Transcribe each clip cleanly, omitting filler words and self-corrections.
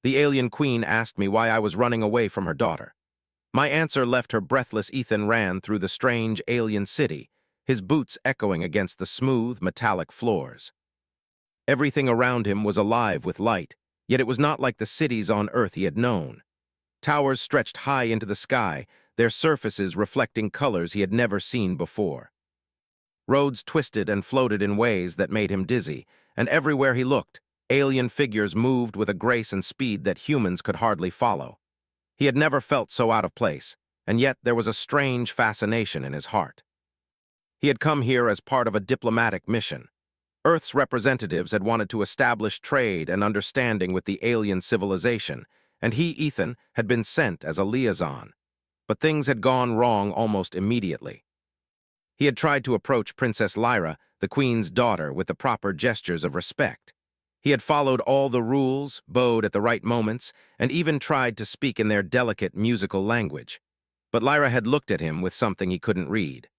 The alien queen asked me why I was running away from her daughter. My answer left her breathless. Ethan ran through the strange alien city, his boots echoing against the smooth, metallic floors. Everything around him was alive with light, yet it was not like the cities on Earth he had known. Towers stretched high into the sky, their surfaces reflecting colors he had never seen before. Roads twisted and floated in ways that made him dizzy, and everywhere he looked, alien figures moved with a grace and speed that humans could hardly follow. He had never felt so out of place, and yet there was a strange fascination in his heart. He had come here as part of a diplomatic mission. Earth's representatives had wanted to establish trade and understanding with the alien civilization, and he, Ethan, had been sent as a liaison. But things had gone wrong almost immediately. He had tried to approach Princess Lyra, the queen's daughter, with the proper gestures of respect. He had followed all the rules, bowed at the right moments, and even tried to speak in their delicate musical language. But Lyra had looked at him with something he couldn't read.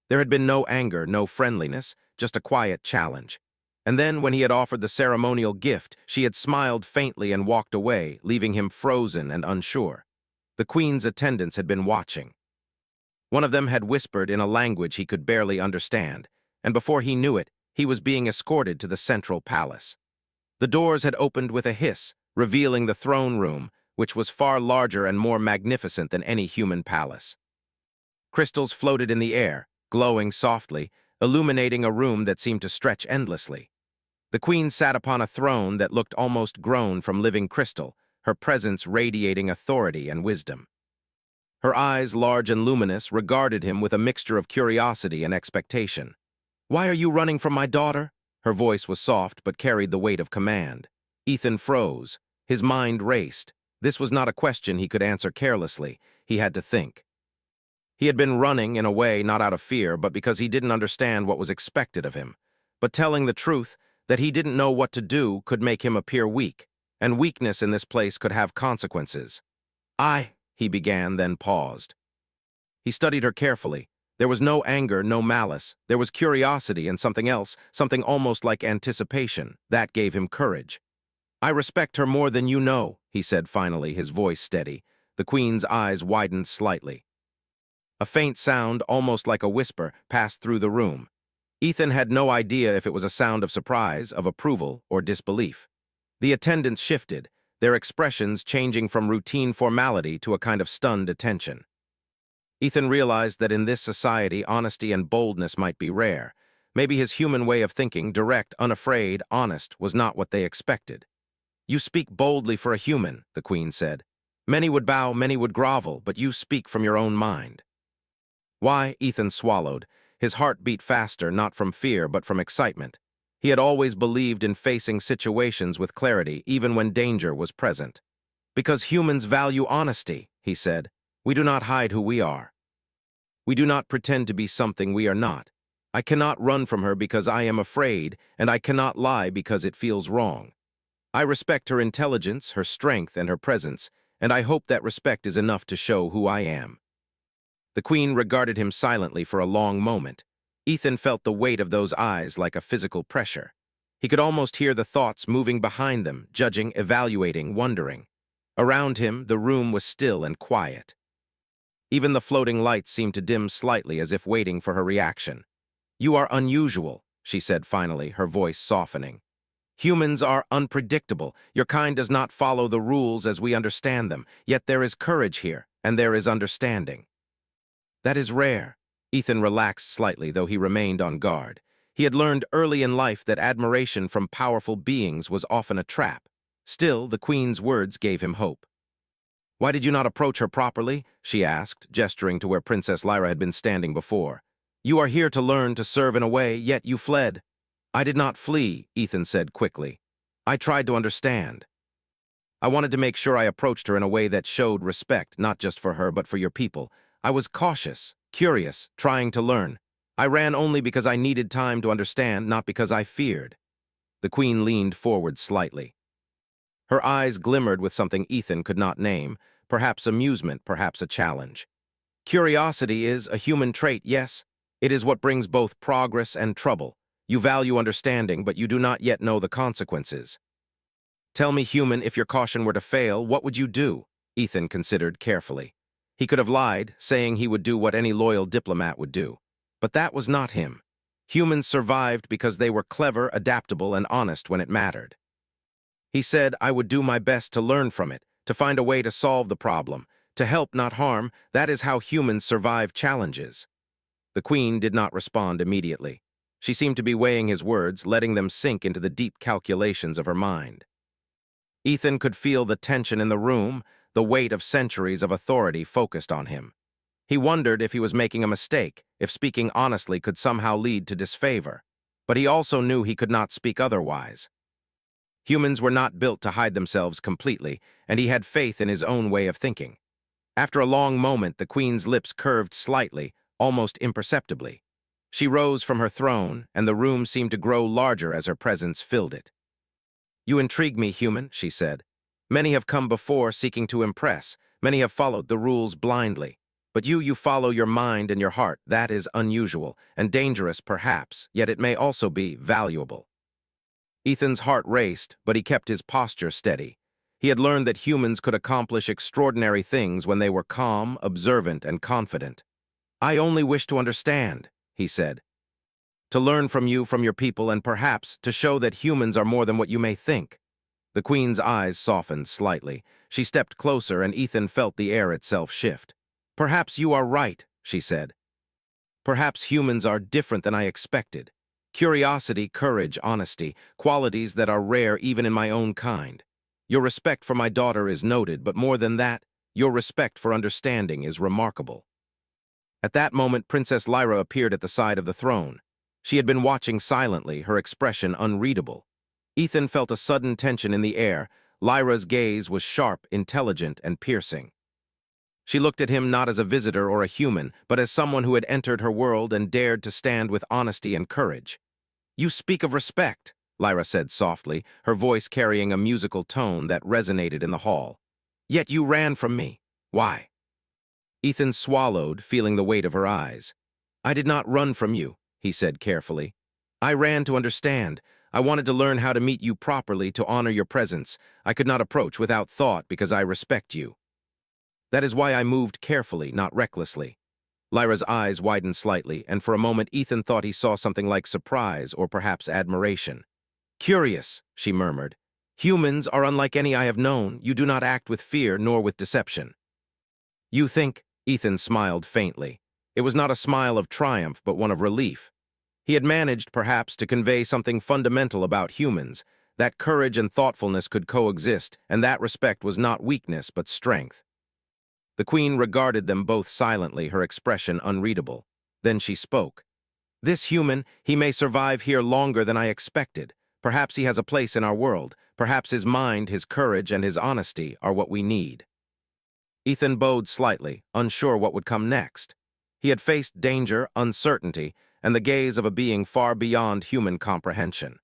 There had been no anger, no friendliness, just a quiet challenge. And then, when he had offered the ceremonial gift, she had smiled faintly and walked away, leaving him frozen and unsure. The queen's attendants had been watching. One of them had whispered in a language he could barely understand, and before he knew it, he was being escorted to the central palace. The doors had opened with a hiss, revealing the throne room, which was far larger and more magnificent than any human palace. Crystals floated in the air, glowing softly, illuminating a room that seemed to stretch endlessly. The queen sat upon a throne that looked almost grown from living crystal, her presence radiating authority and wisdom. Her eyes, large and luminous, regarded him with a mixture of curiosity and expectation. "Why are you running from my daughter?" Her voice was soft but carried the weight of command. Ethan froze. His mind raced. This was not a question he could answer carelessly. He had to think. He had been running, in a way, not out of fear, but because he didn't understand what was expected of him. But telling the truth, that he didn't know what to do, could make him appear weak, and weakness in this place could have consequences. He began, then paused. He studied her carefully. There was no anger, no malice. There was curiosity and something else, something almost like anticipation. That gave him courage. "I respect her more than you know," he said finally, his voice steady. The queen's eyes widened slightly. A faint sound, almost like a whisper, passed through the room. Ethan had no idea if it was a sound of surprise, of approval, or disbelief. The attendants shifted, their expressions changing from routine formality to a kind of stunned attention. Ethan realized that in this society, honesty and boldness might be rare. Maybe his human way of thinking, direct, unafraid, honest, was not what they expected. "You speak boldly for a human," the queen said. "Many would bow, many would grovel, but you speak from your own mind." "Why?" Ethan swallowed. His heart beat faster, not from fear, but from excitement. He had always believed in facing situations with clarity, even when danger was present. "Because humans value honesty," he said. "We do not hide who we are. We do not pretend to be something we are not. I cannot run from her because I am afraid, and I cannot lie because it feels wrong. I respect her intelligence, her strength, and her presence, and I hope that respect is enough to show who I am." The queen regarded him silently for a long moment. Ethan felt the weight of those eyes like a physical pressure. He could almost hear the thoughts moving behind them, judging, evaluating, wondering. Around him, the room was still and quiet. Even the floating lights seemed to dim slightly as if waiting for her reaction. "You are unusual," she said finally, her voice softening. "Humans are unpredictable. Your kind does not follow the rules as we understand them, yet there is courage here, and there is understanding." "That is rare." Ethan relaxed slightly, though he remained on guard. He had learned early in life that admiration from powerful beings was often a trap. Still, the queen's words gave him hope. "Why did you not approach her properly?" she asked, gesturing to where Princess Lyra had been standing before. "You are here to learn to serve in a way, yet you fled." "I did not flee," Ethan said quickly. "I tried to understand. I wanted to make sure I approached her in a way that showed respect, not just for her, but for your people. I was cautious, curious, trying to learn. I ran only because I needed time to understand, not because I feared." The queen leaned forward slightly. Her eyes glimmered with something Ethan could not name, perhaps amusement, perhaps a challenge. "Curiosity is a human trait, yes. It is what brings both progress and trouble. You value understanding, but you do not yet know the consequences." Tell me, human, if your caution were to fail, what would you do? Ethan considered carefully. He could have lied, saying he would do what any loyal diplomat would do. But that was not him. Humans survived because they were clever, adaptable, and honest when it mattered. He said, I would do my best to learn from it, to find a way to solve the problem, to help, not harm. That is how humans survive challenges. The Queen did not respond immediately. She seemed to be weighing his words, letting them sink into the deep calculations of her mind. Ethan could feel the tension in the room, the weight of centuries of authority focused on him. He wondered if he was making a mistake, if speaking honestly could somehow lead to disfavor. But he also knew he could not speak otherwise. Humans were not built to hide themselves completely, and he had faith in his own way of thinking. After a long moment, the Queen's lips curved slightly, almost imperceptibly. She rose from her throne, and the room seemed to grow larger as her presence filled it. You intrigue me, human, she said. Many have come before seeking to impress. Many have followed the rules blindly. But you follow your mind and your heart. That is unusual and dangerous, perhaps, yet it may also be valuable. Ethan's heart raced, but he kept his posture steady. He had learned that humans could accomplish extraordinary things when they were calm, observant, and confident. I only wish to understand, he said. To learn from you, from your people, and perhaps to show that humans are more than what you may think. The Queen's eyes softened slightly. She stepped closer, and Ethan felt the air itself shift. Perhaps you are right, she said. Perhaps humans are different than I expected. Curiosity, courage, honesty, qualities that are rare even in my own kind. Your respect for my daughter is noted, but more than that, your respect for understanding is remarkable. At that moment, Princess Lyra appeared at the side of the throne. She had been watching silently, her expression unreadable. Ethan felt a sudden tension in the air. Lyra's gaze was sharp, intelligent, and piercing. She looked at him not as a visitor or a human, but as someone who had entered her world and dared to stand with honesty and courage. You speak of respect, Lyra said softly, her voice carrying a musical tone that resonated in the hall. Yet you ran from me. Why? Ethan swallowed, feeling the weight of her eyes. I did not run from you, he said carefully. I ran to understand. I wanted to learn how to meet you properly, to honor your presence. I could not approach without thought because I respect you. That is why I moved carefully, not recklessly. Lyra's eyes widened slightly, and for a moment Ethan thought he saw something like surprise or perhaps admiration. Curious, she murmured. Humans are unlike any I have known. You do not act with fear nor with deception. You think, Ethan smiled faintly. It was not a smile of triumph, but one of relief. He had managed, perhaps, to convey something fundamental about humans, that courage and thoughtfulness could coexist, and that respect was not weakness but strength. The Queen regarded them both silently, her expression unreadable. Then she spoke. This human, he may survive here longer than I expected. Perhaps he has a place in our world. Perhaps his mind, his courage, and his honesty are what we need. Ethan bowed slightly, unsure what would come next. He had faced danger, uncertainty, and the gaze of a being far beyond human comprehension.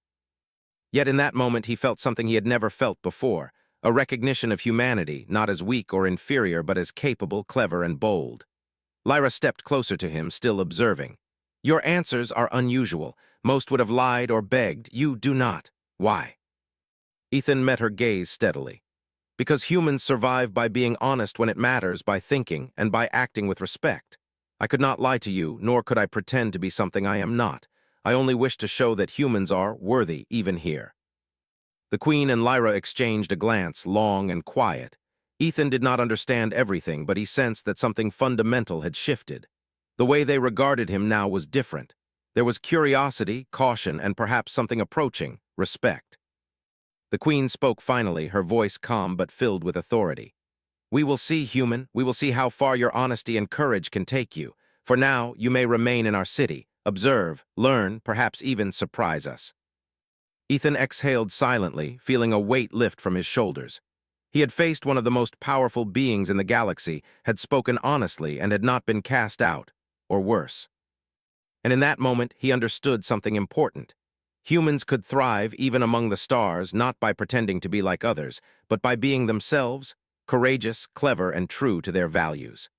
Yet in that moment he felt something he had never felt before, a recognition of humanity, not as weak or inferior, but as capable, clever, and bold. Lyra stepped closer to him, still observing. Your answers are unusual. Most would have lied or begged. You do not. Why? Ethan met her gaze steadily. Because humans survive by being honest when it matters, by thinking, and by acting with respect. I could not lie to you, nor could I pretend to be something I am not. I only wish to show that humans are worthy, even here. The Queen and Lyra exchanged a glance, long and quiet. Ethan did not understand everything, but he sensed that something fundamental had shifted. The way they regarded him now was different. There was curiosity, caution, and perhaps something approaching, respect. The Queen spoke finally, her voice calm but filled with authority. We will see, human. We will see how far your honesty and courage can take you. For now, you may remain in our city, observe, learn, perhaps even surprise us. Ethan exhaled silently, feeling a weight lift from his shoulders. He had faced one of the most powerful beings in the galaxy, had spoken honestly, and had not been cast out, or worse. And in that moment, he understood something important. Humans could thrive even among the stars, not by pretending to be like others, but by being themselves, courageous, clever, and true to their values.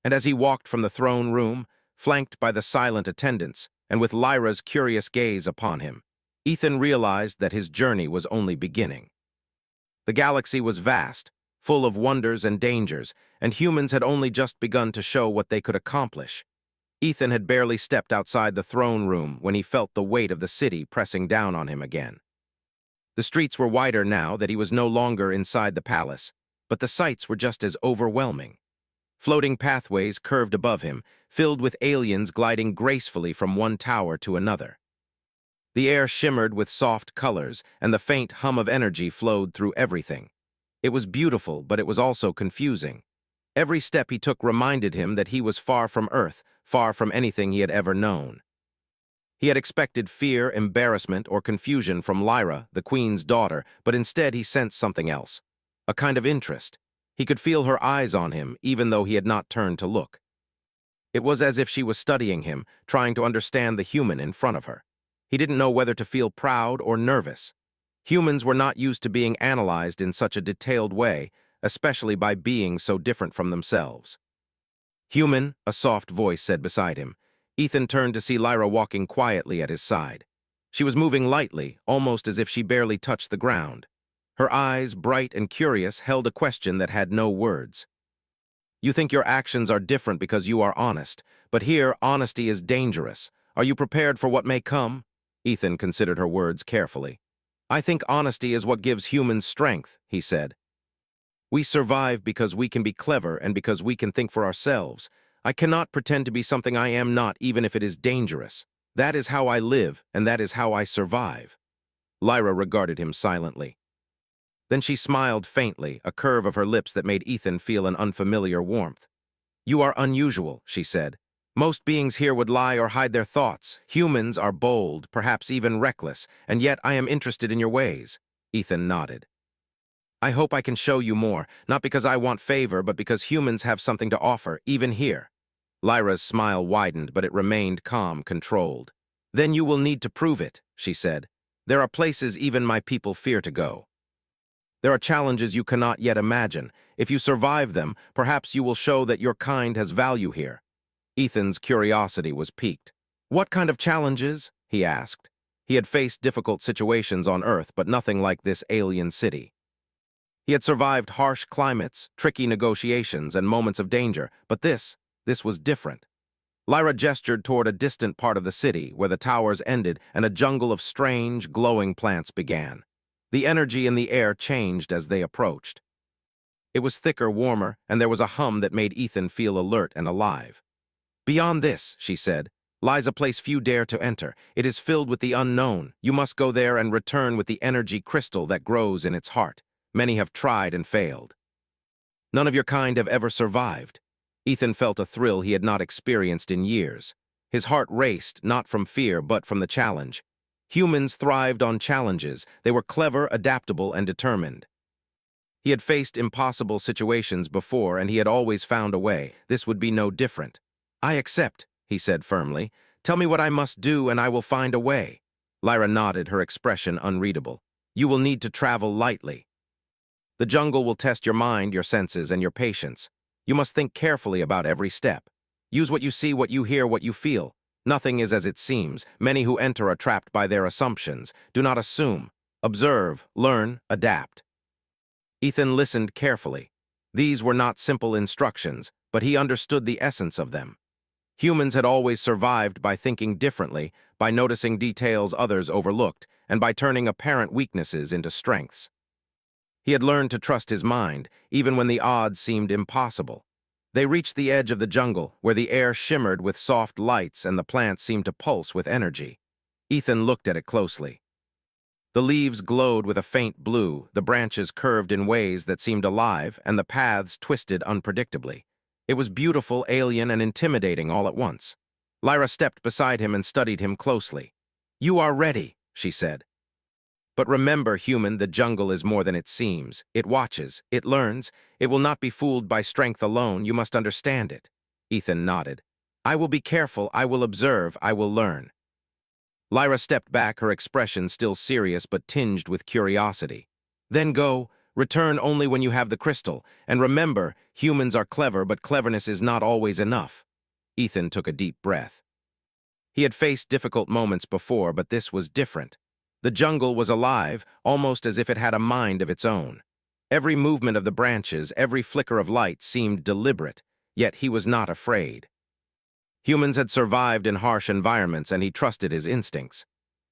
And as he walked from the throne room, flanked by the silent attendants, and with Lyra's curious gaze upon him, Ethan realized that his journey was only beginning. The galaxy was vast, full of wonders and dangers, and humans had only just begun to show what they could accomplish. Ethan had barely stepped outside the throne room when he felt the weight of the city pressing down on him again. The streets were wider now that he was no longer inside the palace, but the sights were just as overwhelming. Floating pathways curved above him, filled with aliens gliding gracefully from one tower to another. The air shimmered with soft colors, and the faint hum of energy flowed through everything. It was beautiful, but it was also confusing. Every step he took reminded him that he was far from Earth, far from anything he had ever known. He had expected fear, embarrassment, or confusion from Lyra, the Queen's daughter, but instead he sensed something else, a kind of interest. He could feel her eyes on him, even though he had not turned to look. It was as if she was studying him, trying to understand the human in front of her. He didn't know whether to feel proud or nervous. Humans were not used to being analyzed in such a detailed way, especially by beings so different from themselves. "Human," a soft voice said beside him. Ethan turned to see Lyra walking quietly at his side. She was moving lightly, almost as if she barely touched the ground. Her eyes, bright and curious, held a question that had no words. "You think your actions are different because you are honest, but here honesty is dangerous. Are you prepared for what may come?" Ethan considered her words carefully. "I think honesty is what gives humans strength," he said. "We survive because we can be clever and because we can think for ourselves. I cannot pretend to be something I am not, even if it is dangerous. That is how I live, and that is how I survive." Lyra regarded him silently. Then she smiled faintly, a curve of her lips that made Ethan feel an unfamiliar warmth. "You are unusual," she said. "Most beings here would lie or hide their thoughts. Humans are bold, perhaps even reckless, and yet I am interested in your ways." Ethan nodded. "I hope I can show you more, not because I want favor, but because humans have something to offer, even here." Lyra's smile widened, but it remained calm, controlled. "Then you will need to prove it," she said. "There are places even my people fear to go. There are challenges you cannot yet imagine. If you survive them, perhaps you will show that your kind has value here." Ethan's curiosity was piqued. "What kind of challenges?" he asked. He had faced difficult situations on Earth, but nothing like this alien city. He had survived harsh climates, tricky negotiations, and moments of danger, but this was different. Lyra gestured toward a distant part of the city, where the towers ended and a jungle of strange, glowing plants began. The energy in the air changed as they approached. It was thicker, warmer, and there was a hum that made Ethan feel alert and alive. "Beyond this," she said, "lies a place few dare to enter. It is filled with the unknown. You must go there and return with the energy crystal that grows in its heart. Many have tried and failed. None of your kind have ever survived." Ethan felt a thrill he had not experienced in years. His heart raced, not from fear, but from the challenge. Humans thrived on challenges. They were clever, adaptable, and determined. He had faced impossible situations before, and he had always found a way. This would be no different. "I accept," he said firmly. "Tell me what I must do, and I will find a way." Lyra nodded, her expression unreadable. "You will need to travel lightly. The jungle will test your mind, your senses, and your patience. You must think carefully about every step. Use what you see, what you hear, what you feel. Nothing is as it seems. Many who enter are trapped by their assumptions. Do not assume. Observe, learn, adapt." Ethan listened carefully. These were not simple instructions, but he understood the essence of them. Humans had always survived by thinking differently, by noticing details others overlooked, and by turning apparent weaknesses into strengths. He had learned to trust his mind, even when the odds seemed impossible. They reached the edge of the jungle, where the air shimmered with soft lights and the plants seemed to pulse with energy. Ethan looked at it closely. The leaves glowed with a faint blue, the branches curved in ways that seemed alive, and the paths twisted unpredictably. It was beautiful, alien, and intimidating all at once. Lyra stepped beside him and studied him closely. "You are ready," she said. "But remember, human, the jungle is more than it seems. It watches, it learns. It will not be fooled by strength alone. You must understand it." Ethan nodded. "I will be careful, I will observe, I will learn." Lyra stepped back, her expression still serious but tinged with curiosity. "Then go, return only when you have the crystal, and remember, humans are clever, but cleverness is not always enough." Ethan took a deep breath. He had faced difficult moments before, but this was different. The jungle was alive, almost as if it had a mind of its own. Every movement of the branches, every flicker of light seemed deliberate, yet he was not afraid. Humans had survived in harsh environments, and he trusted his instincts.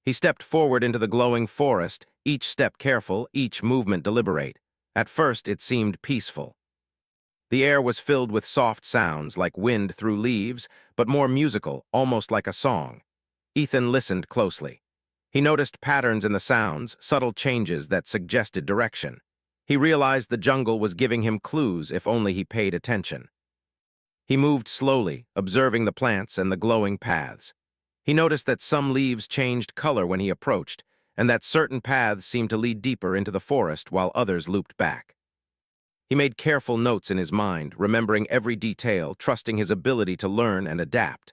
He stepped forward into the glowing forest, each step careful, each movement deliberate. At first, it seemed peaceful. The air was filled with soft sounds, like wind through leaves, but more musical, almost like a song. Ethan listened closely. He noticed patterns in the sounds, subtle changes that suggested direction. He realized the jungle was giving him clues if only he paid attention. He moved slowly, observing the plants and the glowing paths. He noticed that some leaves changed color when he approached, and that certain paths seemed to lead deeper into the forest while others looped back. He made careful notes in his mind, remembering every detail, trusting his ability to learn and adapt.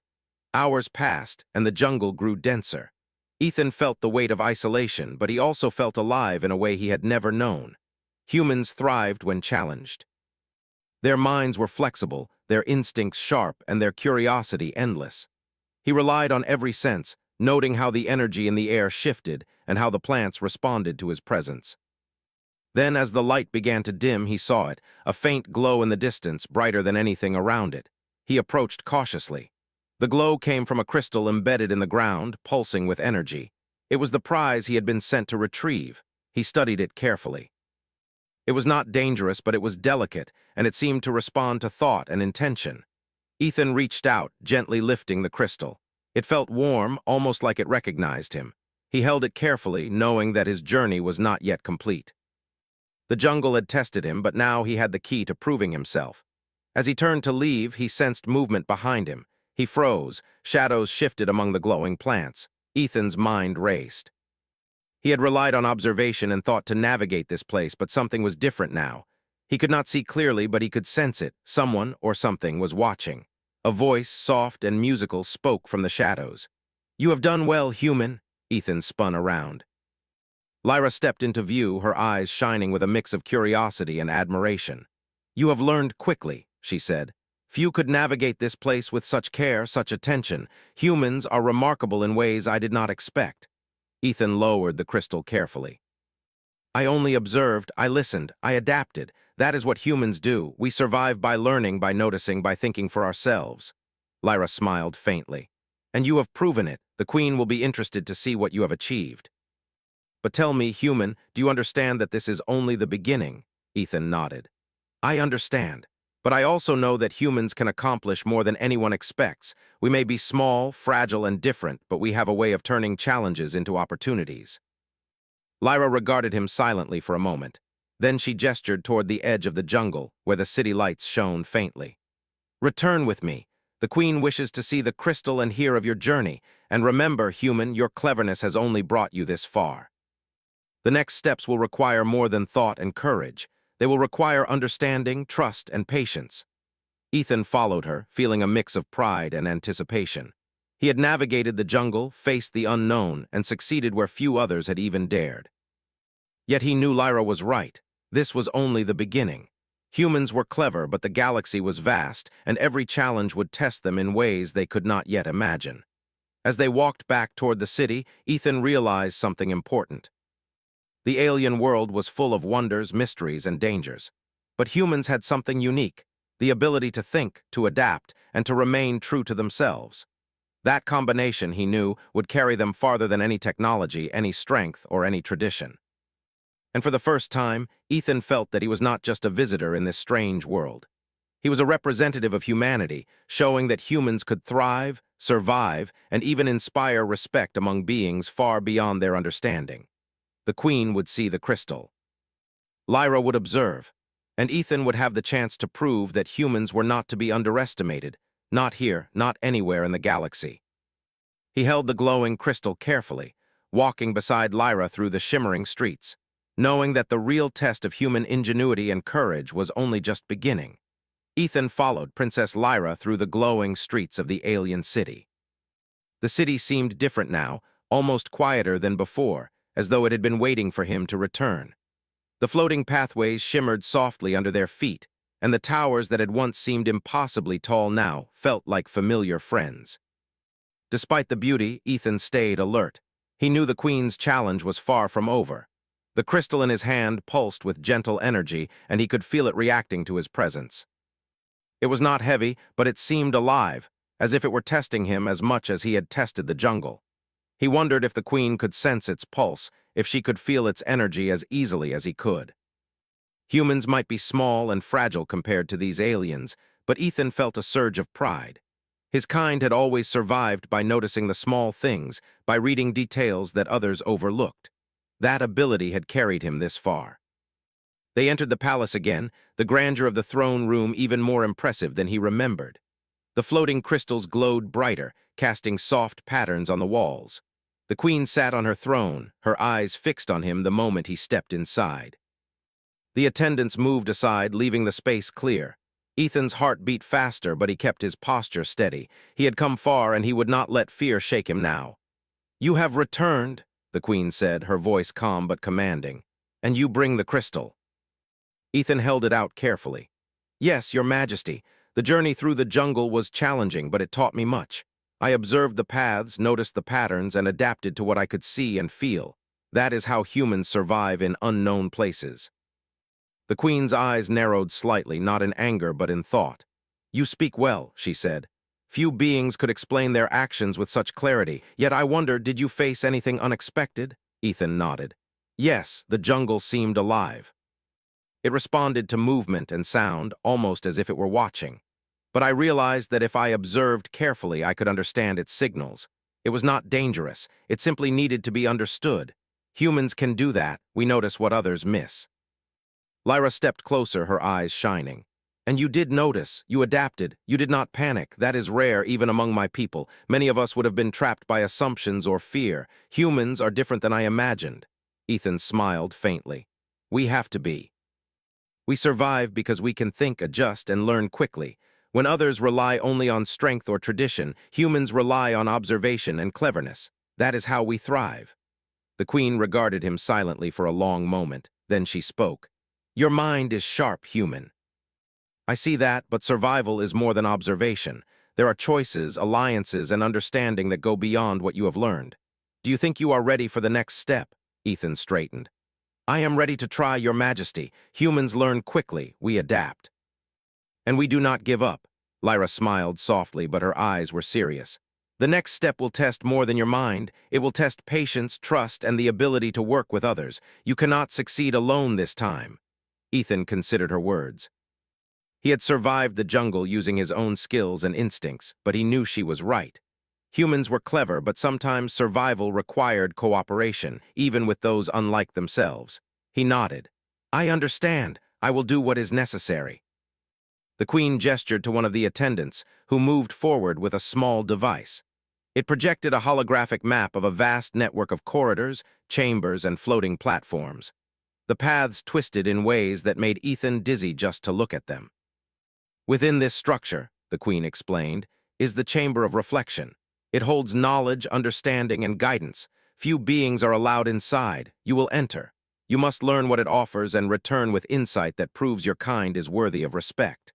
Hours passed, and the jungle grew denser. Ethan felt the weight of isolation, but he also felt alive in a way he had never known. Humans thrived when challenged. Their minds were flexible, their instincts sharp, and their curiosity endless. He relied on every sense, noting how the energy in the air shifted and how the plants responded to his presence. Then, as the light began to dim, he saw it, a faint glow in the distance, brighter than anything around it. He approached cautiously. The glow came from a crystal embedded in the ground, pulsing with energy. It was the prize he had been sent to retrieve. He studied it carefully. It was not dangerous, but it was delicate, and it seemed to respond to thought and intention. Ethan reached out, gently lifting the crystal. It felt warm, almost like it recognized him. He held it carefully, knowing that his journey was not yet complete. The jungle had tested him, but now he had the key to proving himself. As he turned to leave, he sensed movement behind him. He froze, shadows shifted among the glowing plants. Ethan's mind raced. He had relied on observation and thought to navigate this place, but something was different now. He could not see clearly, but he could sense it. Someone or something was watching. A voice, soft and musical, spoke from the shadows. "You have done well, human." Ethan spun around. Lyra stepped into view, her eyes shining with a mix of curiosity and admiration. "You have learned quickly," she said. "Few could navigate this place with such care, such attention. Humans are remarkable in ways I did not expect." Ethan lowered the crystal carefully. "I only observed, I listened, I adapted. That is what humans do. We survive by learning, by noticing, by thinking for ourselves." Lyra smiled faintly. "And you have proven it. The Queen will be interested to see what you have achieved." "But tell me, human, do you understand that this is only the beginning?" Ethan nodded. "I understand. But I also know that humans can accomplish more than anyone expects. We may be small, fragile, and different, but we have a way of turning challenges into opportunities." Lyra regarded him silently for a moment. Then she gestured toward the edge of the jungle, where the city lights shone faintly. "Return with me. The Queen wishes to see the crystal and hear of your journey. And remember, human, your cleverness has only brought you this far. The next steps will require more than thought and courage. They will require understanding, trust, and patience." Ethan followed her, feeling a mix of pride and anticipation. He had navigated the jungle, faced the unknown, and succeeded where few others had even dared. Yet he knew Lyra was right. This was only the beginning. Humans were clever, but the galaxy was vast, and every challenge would test them in ways they could not yet imagine. As they walked back toward the city, Ethan realized something important. The alien world was full of wonders, mysteries, and dangers. But humans had something unique, the ability to think, to adapt, and to remain true to themselves. That combination, he knew, would carry them farther than any technology, any strength, or any tradition. And for the first time, Ethan felt that he was not just a visitor in this strange world. He was a representative of humanity, showing that humans could thrive, survive, and even inspire respect among beings far beyond their understanding. The Queen would see the crystal. Lyra would observe, and Ethan would have the chance to prove that humans were not to be underestimated, not here, not anywhere in the galaxy. He held the glowing crystal carefully, walking beside Lyra through the shimmering streets, knowing that the real test of human ingenuity and courage was only just beginning. Ethan followed Princess Lyra through the glowing streets of the alien city. The city seemed different now, almost quieter than before, as though it had been waiting for him to return. The floating pathways shimmered softly under their feet, and the towers that had once seemed impossibly tall now felt like familiar friends. Despite the beauty, Ethan stayed alert. He knew the Queen's challenge was far from over. The crystal in his hand pulsed with gentle energy, and he could feel it reacting to his presence. It was not heavy, but it seemed alive, as if it were testing him as much as he had tested the jungle. He wondered if the queen could sense its pulse, if she could feel its energy as easily as he could. Humans might be small and fragile compared to these aliens, but Ethan felt a surge of pride. His kind had always survived by noticing the small things, by reading details that others overlooked. That ability had carried him this far. They entered the palace again, the grandeur of the throne room even more impressive than he remembered. The floating crystals glowed brighter, casting soft patterns on the walls. The queen sat on her throne, her eyes fixed on him the moment he stepped inside. The attendants moved aside, leaving the space clear. Ethan's heart beat faster, but he kept his posture steady. He had come far, and he would not let fear shake him now. "You have returned," the queen said, her voice calm but commanding. "And you bring the crystal." Ethan held it out carefully. "Yes, your majesty. The journey through the jungle was challenging, but it taught me much. I observed the paths, noticed the patterns, and adapted to what I could see and feel. That is how humans survive in unknown places." The queen's eyes narrowed slightly, not in anger but in thought. "You speak well," she said. "Few beings could explain their actions with such clarity, yet I wonder, did you face anything unexpected?" Ethan nodded. "Yes, the jungle seemed alive. It responded to movement and sound, almost as if it were watching. But I realized that if I observed carefully, I could understand its signals. It was not dangerous. It simply needed to be understood. Humans can do that. We notice what others miss." Lyra stepped closer, her eyes shining. "And you did notice. You adapted. You did not panic. That is rare, even among my people. Many of us would have been trapped by assumptions or fear. Humans are different than I imagined." Ethan smiled faintly. "We have to be. We survive because we can think, adjust, and learn quickly. When others rely only on strength or tradition, humans rely on observation and cleverness. That is how we thrive." The queen regarded him silently for a long moment. Then she spoke. "Your mind is sharp, human. I see that, but survival is more than observation. There are choices, alliances, and understanding that go beyond what you have learned. Do you think you are ready for the next step?" Ethan straightened. "I am ready to try, your majesty. Humans learn quickly, we adapt. And we do not give up." Lyra smiled softly, but her eyes were serious. "The next step will test more than your mind. It will test patience, trust, and the ability to work with others. You cannot succeed alone this time." Ethan considered her words. He had survived the jungle using his own skills and instincts, but he knew she was right. Humans were clever, but sometimes survival required cooperation, even with those unlike themselves. He nodded. "I understand. I will do what is necessary." The queen gestured to one of the attendants, who moved forward with a small device. It projected a holographic map of a vast network of corridors, chambers, and floating platforms. The paths twisted in ways that made Ethan dizzy just to look at them. "Within this structure," the queen explained, "is the chamber of reflection. It holds knowledge, understanding, and guidance. Few beings are allowed inside. You will enter. You must learn what it offers and return with insight that proves your kind is worthy of respect."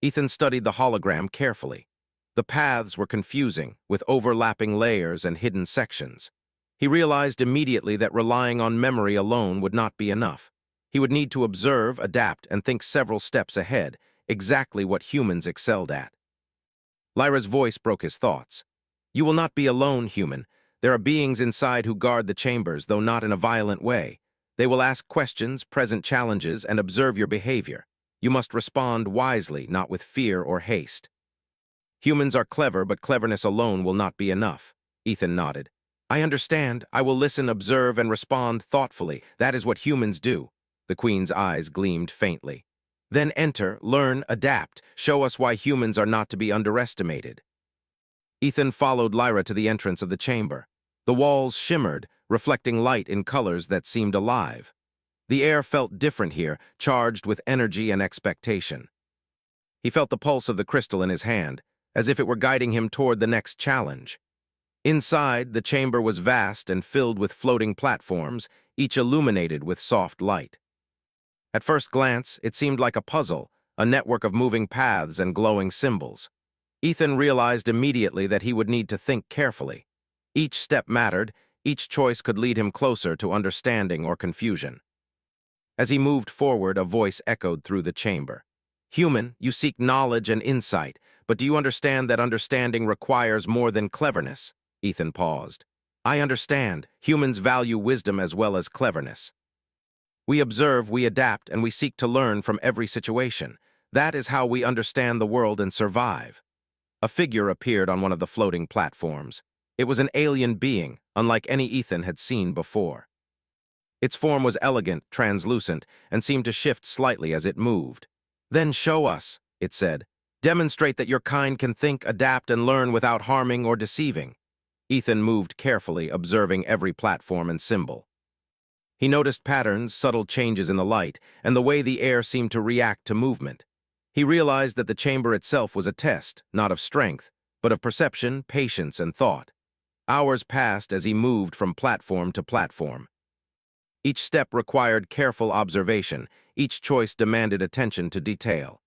Ethan studied the hologram carefully. The paths were confusing, with overlapping layers and hidden sections. He realized immediately that relying on memory alone would not be enough. He would need to observe, adapt, and think several steps ahead, exactly what humans excelled at. Lyra's voice broke his thoughts. "You will not be alone, human. There are beings inside who guard the chambers, though not in a violent way. They will ask questions, present challenges, and observe your behavior. You must respond wisely, not with fear or haste." "Humans are clever, but cleverness alone will not be enough." Ethan nodded. "I understand. I will listen, observe, and respond thoughtfully. That is what humans do." The queen's eyes gleamed faintly. "Then enter, learn, adapt. Show us why humans are not to be underestimated." Ethan followed Lyra to the entrance of the chamber. The walls shimmered, reflecting light in colors that seemed alive. The air felt different here, charged with energy and expectation. He felt the pulse of the crystal in his hand, as if it were guiding him toward the next challenge. Inside, the chamber was vast and filled with floating platforms, each illuminated with soft light. At first glance, it seemed like a puzzle, a network of moving paths and glowing symbols. Ethan realized immediately that he would need to think carefully. Each step mattered, Each choice could lead him closer to understanding or confusion. As he moved forward, a voice echoed through the chamber. Human, you seek knowledge and insight, but do you understand that understanding requires more than cleverness? Ethan paused. I understand. Humans value wisdom as well as cleverness. We observe, we adapt, and we seek to learn from every situation. That is how we understand the world and survive. A figure appeared on one of the floating platforms. It was an alien being, unlike any Ethan had seen before. Its form was elegant, translucent, and seemed to shift slightly as it moved. Then show us, it said. Demonstrate that your kind can think, adapt, and learn without harming or deceiving. Ethan moved carefully, observing every platform and symbol. He noticed patterns, subtle changes in the light, and the way the air seemed to react to movement. He realized that the chamber itself was a test, not of strength, but of perception, patience, and thought. Hours passed as he moved from platform to platform. Each step required careful observation, each choice demanded attention to detail.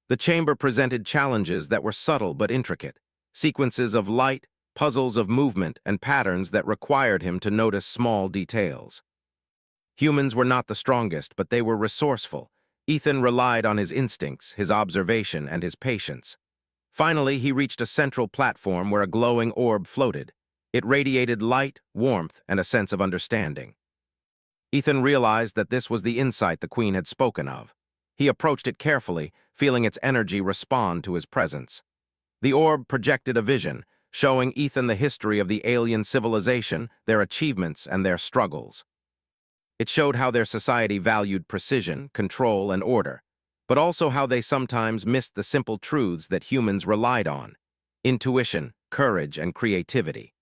The chamber presented challenges that were subtle but intricate, sequences of light, puzzles of movement, and patterns that required him to notice small details. Humans were not the strongest, but they were resourceful. Ethan relied on his instincts, his observation, and his patience. Finally, he reached a central platform where a glowing orb floated. It radiated light, warmth, and a sense of understanding. Ethan realized that this was the insight the Queen had spoken of. He approached it carefully, feeling its energy respond to his presence. The orb projected a vision, showing Ethan the history of the alien civilization, their achievements, and their struggles. It showed how their society valued precision, control, and order, but also how they sometimes missed the simple truths that humans relied on: intuition, courage, and creativity.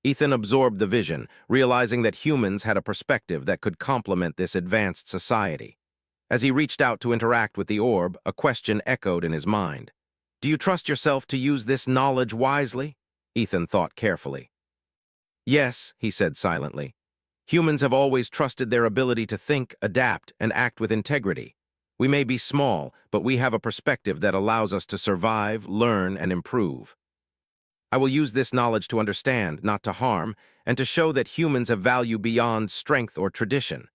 Ethan absorbed the vision, realizing that humans had a perspective that could complement this advanced society. As he reached out to interact with the orb, a question echoed in his mind. Do you trust yourself to use this knowledge wisely? Ethan thought carefully. Yes, he said silently. Humans have always trusted their ability to think, adapt, and act with integrity. We may be small, but we have a perspective that allows us to survive, learn, and improve. I will use this knowledge to understand, not to harm, and to show that humans have value beyond strength or tradition.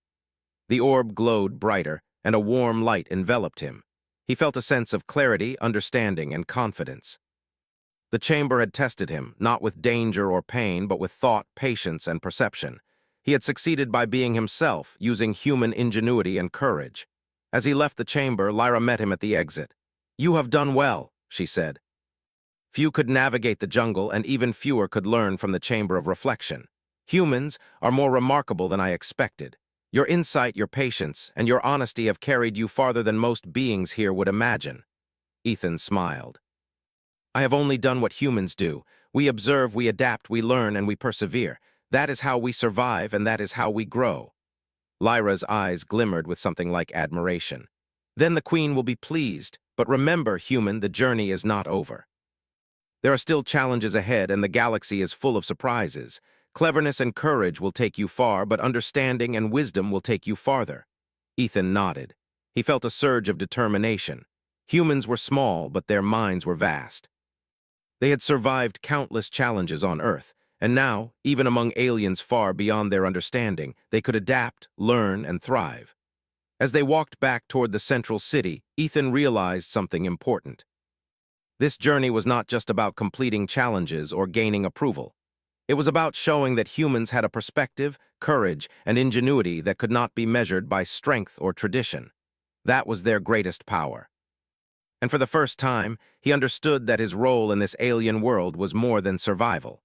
The orb glowed brighter, and a warm light enveloped him. He felt a sense of clarity, understanding, and confidence. The chamber had tested him, not with danger or pain, but with thought, patience, and perception. He had succeeded by being himself, using human ingenuity and courage. As he left the chamber, Lyra met him at the exit. You have done well, she said. Few could navigate the jungle, and even fewer could learn from the chamber of reflection. Humans are more remarkable than I expected. Your insight, your patience, and your honesty have carried you farther than most beings here would imagine. Ethan smiled. I have only done what humans do. We observe, we adapt, we learn, and we persevere. That is how we survive, and that is how we grow. Lyra's eyes glimmered with something like admiration. Then the Queen will be pleased, but remember, human, the journey is not over. There are still challenges ahead, and the galaxy is full of surprises. Cleverness and courage will take you far, but understanding and wisdom will take you farther. Ethan nodded. He felt a surge of determination. Humans were small, but their minds were vast. They had survived countless challenges on Earth, and now, even among aliens far beyond their understanding, they could adapt, learn, and thrive. As they walked back toward the central city, Ethan realized something important. This journey was not just about completing challenges or gaining approval. It was about showing that humans had a perspective, courage, and ingenuity that could not be measured by strength or tradition. That was their greatest power. And for the first time, he understood that his role in this alien world was more than survival.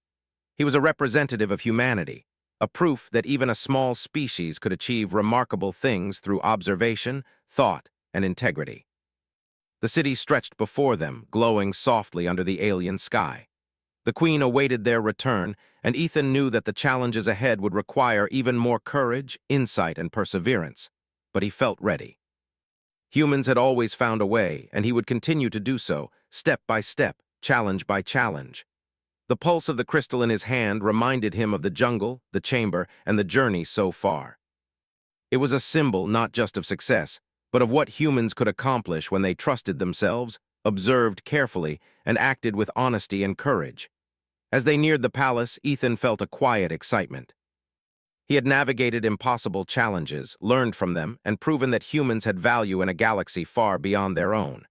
He was a representative of humanity, a proof that even a small species could achieve remarkable things through observation, thought, and integrity. The city stretched before them, glowing softly under the alien sky. The Queen awaited their return, and Ethan knew that the challenges ahead would require even more courage, insight, and perseverance. But he felt ready. Humans had always found a way, and he would continue to do so, step by step, challenge by challenge. The pulse of the crystal in his hand reminded him of the jungle, the chamber, and the journey so far. It was a symbol not just of success, but of what humans could accomplish when they trusted themselves, observed carefully, and acted with honesty and courage. As they neared the palace, Ethan felt a quiet excitement. He had navigated impossible challenges, learned from them, and proven that humans had value in a galaxy far beyond their own.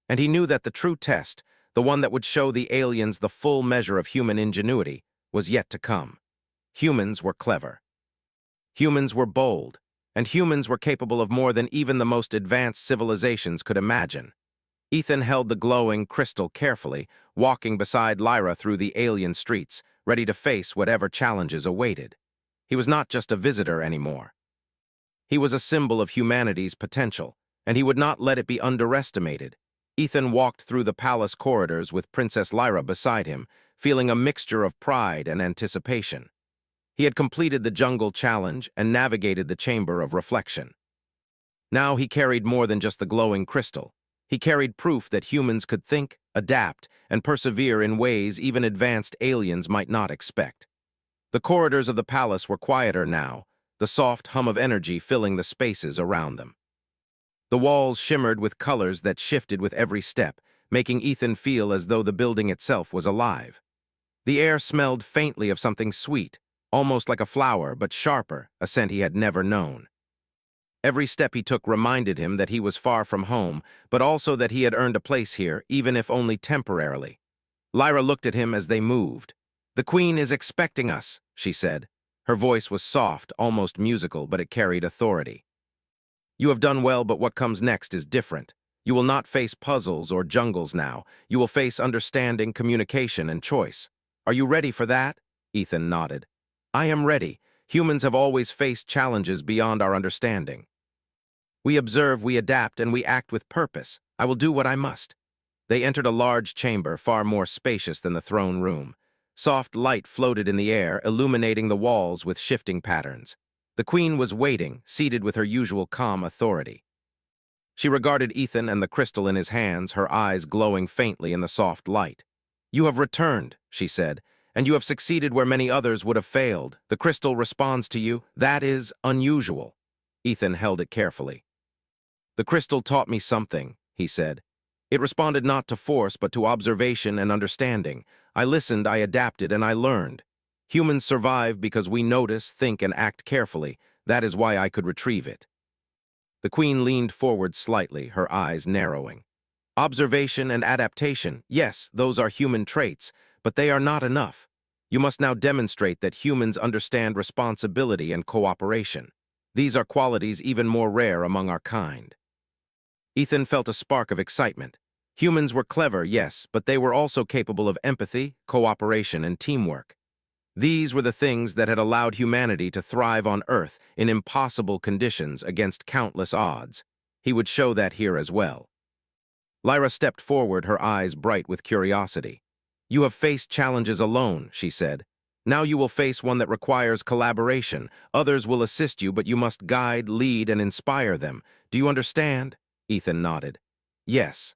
And he knew that the true test, the one that would show the aliens the full measure of human ingenuity, was yet to come. Humans were clever. Humans were bold. And humans were capable of more than even the most advanced civilizations could imagine. Ethan held the glowing crystal carefully, walking beside Lyra through the alien streets, ready to face whatever challenges awaited. He was not just a visitor anymore. He was a symbol of humanity's potential, and he would not let it be underestimated. Ethan walked through the palace corridors with Princess Lyra beside him, feeling a mixture of pride and anticipation. He had completed the jungle challenge and navigated the chamber of reflection. Now he carried more than just the glowing crystal. He carried proof that humans could think, adapt, and persevere in ways even advanced aliens might not expect. The corridors of the palace were quieter now, the soft hum of energy filling the spaces around them. The walls shimmered with colors that shifted with every step, making Ethan feel as though the building itself was alive. The air smelled faintly of something sweet, almost like a flower, but sharper, a scent he had never known. Every step he took reminded him that he was far from home, but also that he had earned a place here, even if only temporarily. Lyra looked at him as they moved. "The Queen is expecting us," she said. Her voice was soft, almost musical, but it carried authority. "You have done well, but what comes next is different. You will not face puzzles or jungles now. You will face understanding, communication, and choice. Are you ready for that?" Ethan nodded. "I am ready. Humans have always faced challenges beyond our understanding. We observe, we adapt, and we act with purpose. I will do what I must." They entered a large chamber, far more spacious than the throne room. Soft light floated in the air, illuminating the walls with shifting patterns. The Queen was waiting, seated with her usual calm authority. She regarded Ethan and the crystal in his hands, her eyes glowing faintly in the soft light. "You have returned," she said, "and you have succeeded where many others would have failed. The crystal responds to you. That is unusual." Ethan held it carefully. "The crystal taught me something," he said. "It responded not to force, but to observation and understanding. I listened, I adapted, and I learned. Humans survive because we notice, think, and act carefully. That is why I could retrieve it." The Queen leaned forward slightly, her eyes narrowing. "Observation and adaptation, yes, those are human traits, but they are not enough. You must now demonstrate that humans understand responsibility and cooperation. These are qualities even more rare among our kind." Ethan felt a spark of excitement. Humans were clever, yes, but they were also capable of empathy, cooperation, and teamwork. These were the things that had allowed humanity to thrive on Earth in impossible conditions against countless odds. He would show that here as well. Lyra stepped forward, her eyes bright with curiosity. "You have faced challenges alone," she said. "Now you will face one that requires collaboration. Others will assist you, but you must guide, lead, and inspire them. Do you understand?" Ethan nodded. "Yes.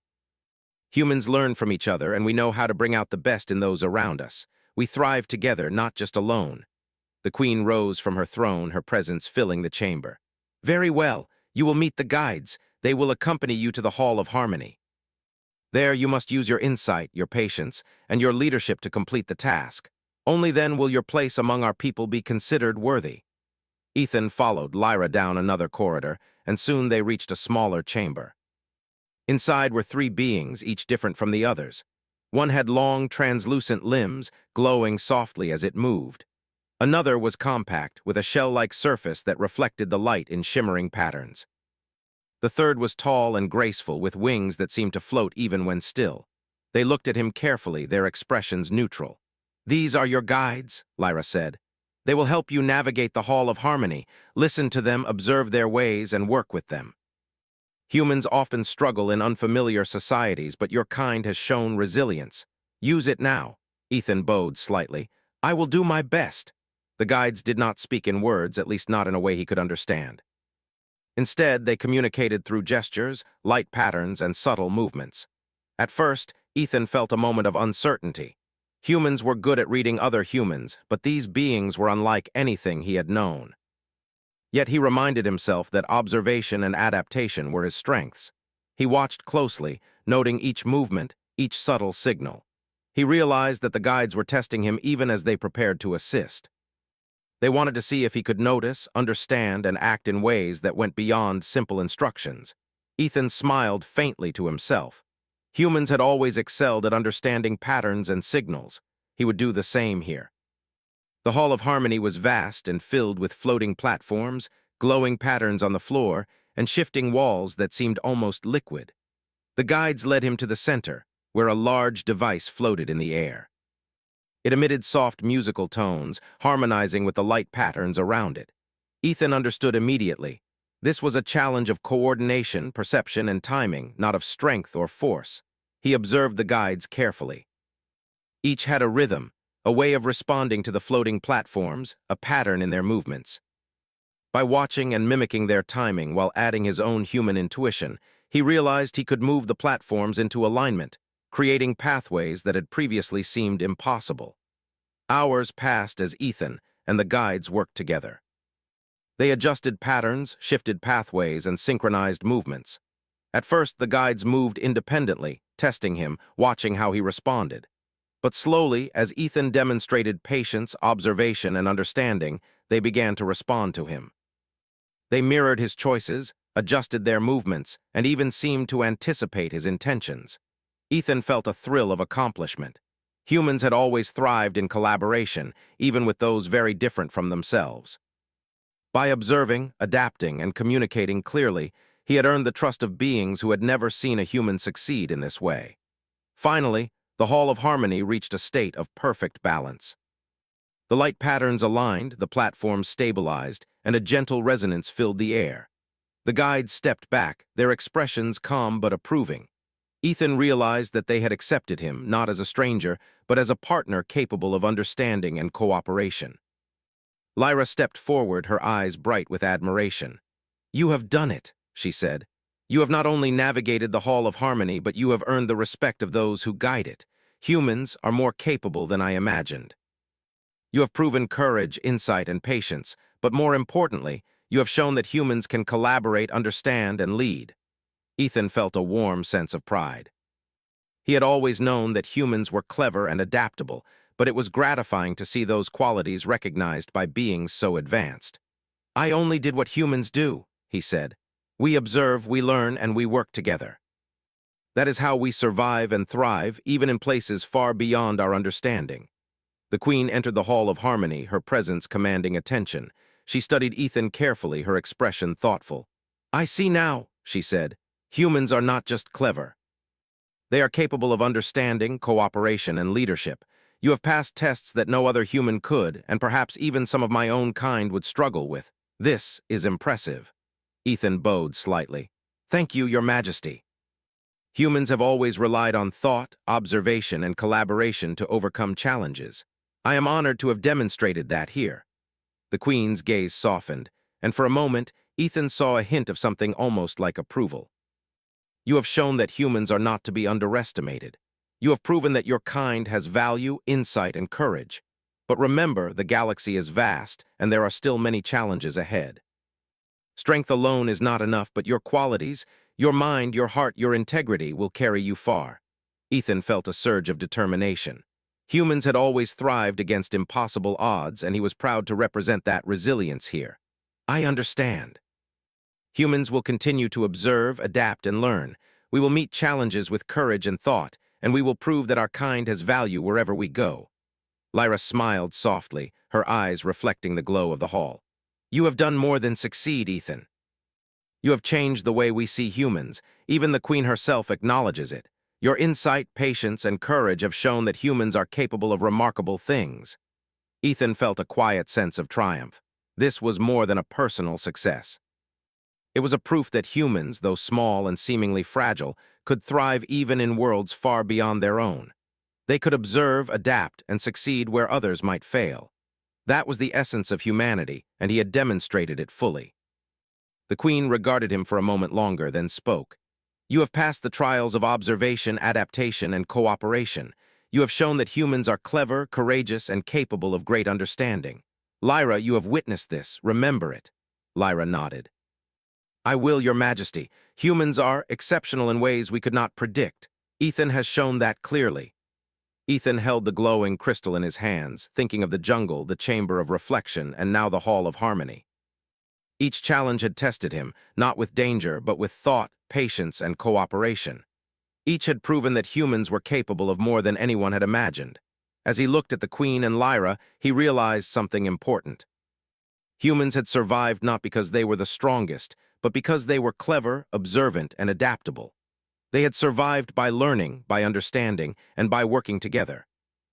Humans learn from each other, and we know how to bring out the best in those around us. We thrive together, not just alone." The Queen rose from her throne, her presence filling the chamber. "Very well. You will meet the guides. They will accompany you to the Hall of Harmony. There you must use your insight, your patience, and your leadership to complete the task. Only then will your place among our people be considered worthy." Ethan followed Lyra down another corridor, and soon they reached a smaller chamber. Inside were three beings, each different from the others. One had long, translucent limbs, glowing softly as it moved. Another was compact, with a shell-like surface that reflected the light in shimmering patterns. The third was tall and graceful, with wings that seemed to float even when still. They looked at him carefully, their expressions neutral. "These are your guides," Lyra said. "They will help you navigate the Hall of Harmony. Listen to them, observe their ways, and work with them. Humans often struggle in unfamiliar societies, but your kind has shown resilience. Use it now." Ethan bowed slightly. "I will do my best." The guides did not speak in words, at least not in a way he could understand. Instead, they communicated through gestures, light patterns, and subtle movements. At first, Ethan felt a moment of uncertainty. Humans were good at reading other humans, but these beings were unlike anything he had known. Yet he reminded himself that observation and adaptation were his strengths. He watched closely, noting each movement, each subtle signal. He realized that the guides were testing him even as they prepared to assist. They wanted to see if he could notice, understand, and act in ways that went beyond simple instructions. Ethan smiled faintly to himself. Humans had always excelled at understanding patterns and signals. He would do the same here. The Hall of Harmony was vast and filled with floating platforms, glowing patterns on the floor, and shifting walls that seemed almost liquid. The guides led him to the center, where a large device floated in the air. It emitted soft musical tones, harmonizing with the light patterns around it. Ethan understood immediately. This was a challenge of coordination, perception, and timing, not of strength or force. He observed the guides carefully. Each had a rhythm, a way of responding to the floating platforms, a pattern in their movements. By watching and mimicking their timing while adding his own human intuition, he realized he could move the platforms into alignment, creating pathways that had previously seemed impossible. Hours passed as Ethan and the guides worked together. They adjusted patterns, shifted pathways, and synchronized movements. At first, the guides moved independently, testing him, watching how he responded. But slowly, as Ethan demonstrated patience, observation, and understanding, they began to respond to him. They mirrored his choices, adjusted their movements, and even seemed to anticipate his intentions. Ethan felt a thrill of accomplishment. Humans had always thrived in collaboration, even with those very different from themselves. By observing, adapting, and communicating clearly, he had earned the trust of beings who had never seen a human succeed in this way. Finally, the Hall of Harmony reached a state of perfect balance. The light patterns aligned, the platforms stabilized, and a gentle resonance filled the air. The guides stepped back, their expressions calm but approving. Ethan realized that they had accepted him, not as a stranger, but as a partner capable of understanding and cooperation. Lyra stepped forward, her eyes bright with admiration. "You have done it," she said. "You have not only navigated the Hall of Harmony, but you have earned the respect of those who guide it. Humans are more capable than I imagined. You have proven courage, insight, and patience, but more importantly, you have shown that humans can collaborate, understand, and lead." Ethan felt a warm sense of pride. He had always known that humans were clever and adaptable, but it was gratifying to see those qualities recognized by beings so advanced. "I only did what humans do," he said. "We observe, we learn, and we work together. That is how we survive and thrive, even in places far beyond our understanding." The Queen entered the Hall of Harmony, her presence commanding attention. She studied Ethan carefully, her expression thoughtful. "I see now," she said. "Humans are not just clever. They are capable of understanding, cooperation, and leadership. You have passed tests that no other human could, and perhaps even some of my own kind would struggle with. This is impressive." Ethan bowed slightly. "Thank you, Your Majesty." Humans have always relied on thought, observation, and collaboration to overcome challenges. I am honored to have demonstrated that here. The Queen's gaze softened, and for a moment, Ethan saw a hint of something almost like approval. "You have shown that humans are not to be underestimated. You have proven that your kind has value, insight, and courage. But remember, the galaxy is vast, and there are still many challenges ahead. Strength alone is not enough, but your qualities, your mind, your heart, your integrity will carry you far." Ethan felt a surge of determination. Humans had always thrived against impossible odds, and he was proud to represent that resilience here. "I understand. Humans will continue to observe, adapt, and learn. We will meet challenges with courage and thought, and we will prove that our kind has value wherever we go." Lyra smiled softly, her eyes reflecting the glow of the hall. "You have done more than succeed, Ethan. You have changed the way we see humans. Even the Queen herself acknowledges it. Your insight, patience, and courage have shown that humans are capable of remarkable things." Ethan felt a quiet sense of triumph. This was more than a personal success. It was a proof that humans, though small and seemingly fragile, could thrive even in worlds far beyond their own. They could observe, adapt, and succeed where others might fail. That was the essence of humanity, and he had demonstrated it fully. The Queen regarded him for a moment longer, then spoke. "You have passed the trials of observation, adaptation, and cooperation. You have shown that humans are clever, courageous, and capable of great understanding. Lyra, you have witnessed this. Remember it." Lyra nodded. "I will, Your Majesty. Humans are exceptional in ways we could not predict. Ethan has shown that clearly." Ethan held the glowing crystal in his hands, thinking of the jungle, the chamber of reflection, and now the hall of harmony. Each challenge had tested him, not with danger, but with thought, patience, and cooperation. Each had proven that humans were capable of more than anyone had imagined. As he looked at the Queen and Lyra, he realized something important. Humans had survived not because they were the strongest, but because they were clever, observant, and adaptable. They had survived by learning, by understanding, and by working together.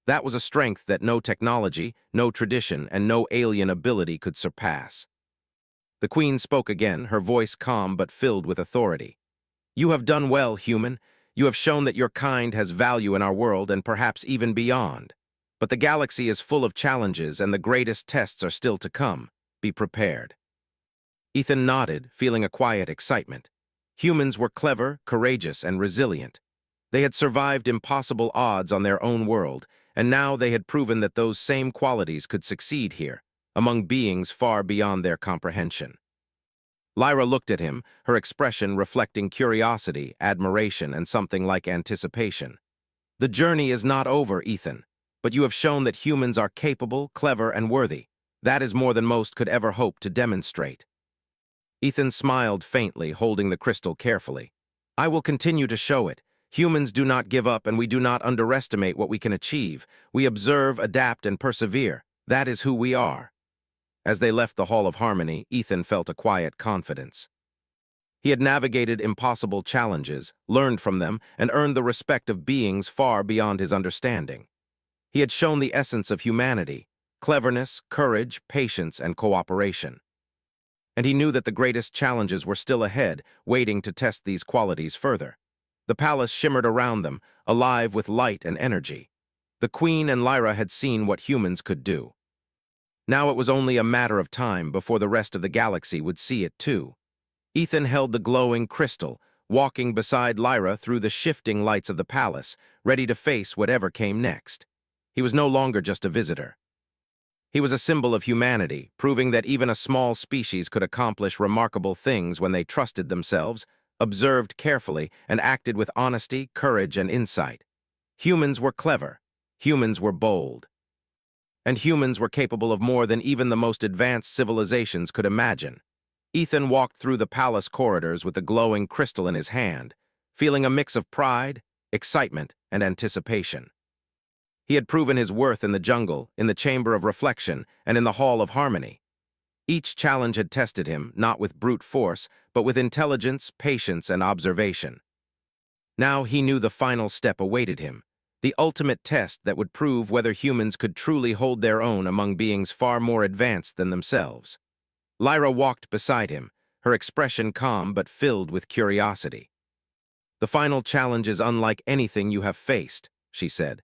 That was a strength that no technology, no tradition, and no alien ability could surpass. The Queen spoke again, her voice calm but filled with authority. "You have done well, human. You have shown that your kind has value in our world and perhaps even beyond. But the galaxy is full of challenges and the greatest tests are still to come. Be prepared." Ethan nodded, feeling a quiet excitement. Humans were clever, courageous, and resilient. They had survived impossible odds on their own world, and now they had proven that those same qualities could succeed here, among beings far beyond their comprehension. Lyra looked at him, her expression reflecting curiosity, admiration, and something like anticipation. "The journey is not over, Ethan, but you have shown that humans are capable, clever, and worthy. That is more than most could ever hope to demonstrate." Ethan smiled faintly, holding the crystal carefully. "I will continue to show it. Humans do not give up, and we do not underestimate what we can achieve. We observe, adapt, and persevere. That is who we are." As they left the Hall of Harmony, Ethan felt a quiet confidence. He had navigated impossible challenges, learned from them, and earned the respect of beings far beyond his understanding. He had shown the essence of humanity: cleverness, courage, patience, and cooperation. And he knew that the greatest challenges were still ahead, waiting to test these qualities further. The palace shimmered around them, alive with light and energy. The Queen and Lyra had seen what humans could do. Now it was only a matter of time before the rest of the galaxy would see it too. Ethan held the glowing crystal, walking beside Lyra through the shifting lights of the palace, ready to face whatever came next. He was no longer just a visitor. He was a symbol of humanity, proving that even a small species could accomplish remarkable things when they trusted themselves, observed carefully, and acted with honesty, courage, and insight. Humans were clever. Humans were bold. And humans were capable of more than even the most advanced civilizations could imagine. Ethan walked through the palace corridors with the glowing crystal in his hand, feeling a mix of pride, excitement, and anticipation. He had proven his worth in the jungle, in the chamber of reflection, and in the hall of harmony. Each challenge had tested him, not with brute force, but with intelligence, patience, and observation. Now he knew the final step awaited him, the ultimate test that would prove whether humans could truly hold their own among beings far more advanced than themselves. Lyra walked beside him, her expression calm but filled with curiosity. "The final challenge is unlike anything you have faced," she said.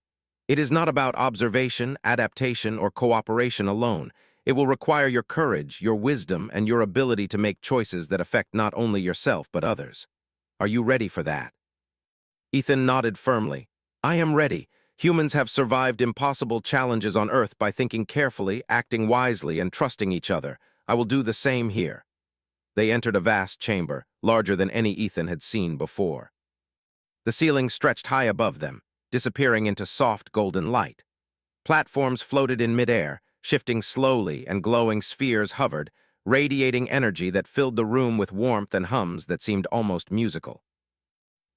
"It is not about observation, adaptation, or cooperation alone. It will require your courage, your wisdom, and your ability to make choices that affect not only yourself but others. Are you ready for that?" Ethan nodded firmly. "I am ready. Humans have survived impossible challenges on Earth by thinking carefully, acting wisely, and trusting each other. I will do the same here." They entered a vast chamber, larger than any Ethan had seen before. The ceiling stretched high above them, disappearing into soft golden light. Platforms floated in midair, shifting slowly, and glowing spheres hovered, radiating energy that filled the room with warmth and hums that seemed almost musical.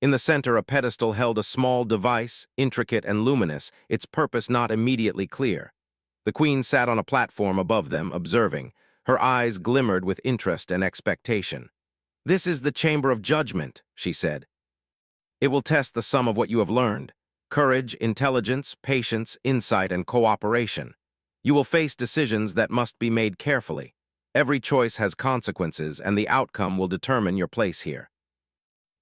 In the center, a pedestal held a small device, intricate and luminous, its purpose not immediately clear. The Queen sat on a platform above them, observing. Her eyes glimmered with interest and expectation. "This is the Chamber of Judgment," she said. "It will test the sum of what you have learned: courage, intelligence, patience, insight, and cooperation. You will face decisions that must be made carefully. Every choice has consequences, and the outcome will determine your place here."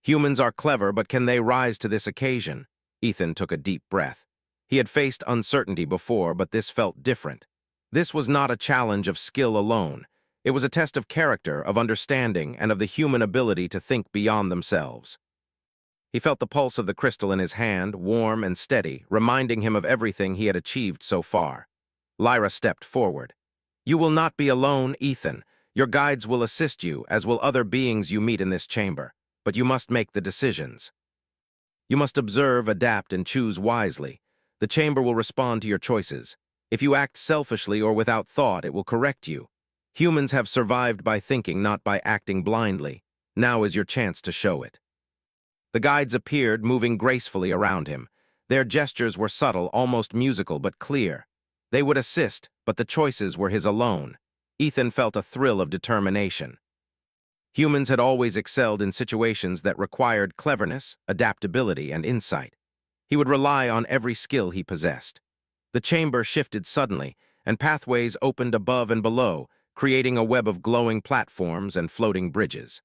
Humans are clever, but can they rise to this occasion? Ethan took a deep breath. He had faced uncertainty before, but this felt different. This was not a challenge of skill alone. It was a test of character, of understanding, and of the human ability to think beyond themselves. He felt the pulse of the crystal in his hand, warm and steady, reminding him of everything he had achieved so far. Lyra stepped forward. "You will not be alone, Ethan. Your guides will assist you, as will other beings you meet in this chamber. But you must make the decisions. You must observe, adapt, and choose wisely. The chamber will respond to your choices. If you act selfishly or without thought, it will correct you. Humans have survived by thinking, not by acting blindly. Now is your chance to show it. The guides appeared, moving gracefully around him. Their gestures were subtle, almost musical, but clear. They would assist, but the choices were his alone. Ethan felt a thrill of determination. Humans had always excelled in situations that required cleverness, adaptability, and insight. He would rely on every skill he possessed. The chamber shifted suddenly, and pathways opened above and below, creating a web of glowing platforms and floating bridges.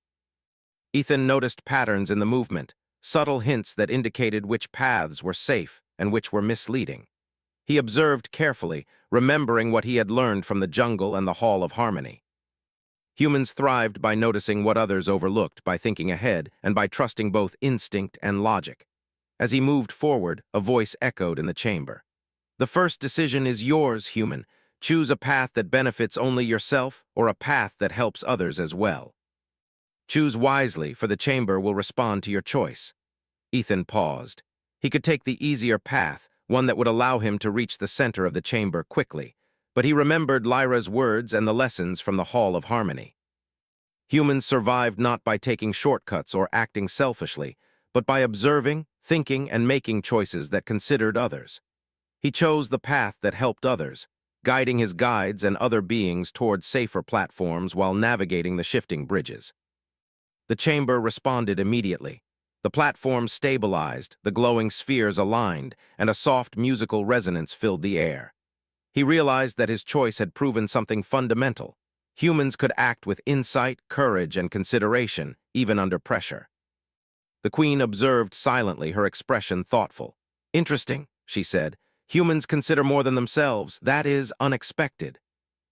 Ethan noticed patterns in the movement, subtle hints that indicated which paths were safe and which were misleading. He observed carefully, remembering what he had learned from the jungle and the Hall of Harmony. Humans thrived by noticing what others overlooked, by thinking ahead, and by trusting both instinct and logic. As he moved forward, a voice echoed in the chamber. "The first decision is yours, human. Choose a path that benefits only yourself, or a path that helps others as well. Choose wisely, for the chamber will respond to your choice." Ethan paused. He could take the easier path, one that would allow him to reach the center of the chamber quickly, but he remembered Lyra's words and the lessons from the Hall of Harmony. Humans survived not by taking shortcuts or acting selfishly, but by observing, thinking, and making choices that considered others. He chose the path that helped others, guiding his guides and other beings toward safer platforms while navigating the shifting bridges. The chamber responded immediately. The platforms stabilized, the glowing spheres aligned, and a soft musical resonance filled the air. He realized that his choice had proven something fundamental. Humans could act with insight, courage, and consideration, even under pressure. The Queen observed silently, her expression thoughtful. "Interesting," she said. "Humans consider more than themselves. That is unexpected."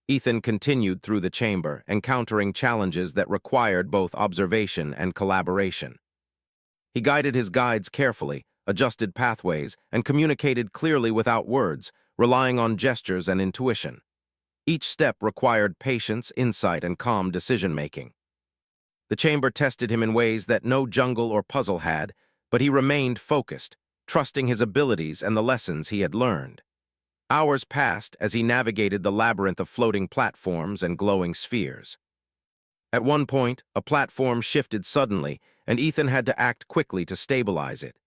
Ethan continued through the chamber, encountering challenges that required both observation and collaboration. He guided his guides carefully, adjusted pathways, and communicated clearly without words, relying on gestures and intuition. Each step required patience, insight, and calm decision-making. The chamber tested him in ways that no jungle or puzzle had, but he remained focused, trusting his abilities and the lessons he had learned. Hours passed as he navigated the labyrinth of floating platforms and glowing spheres. At one point, a platform shifted suddenly, and Ethan had to act quickly to stabilize it.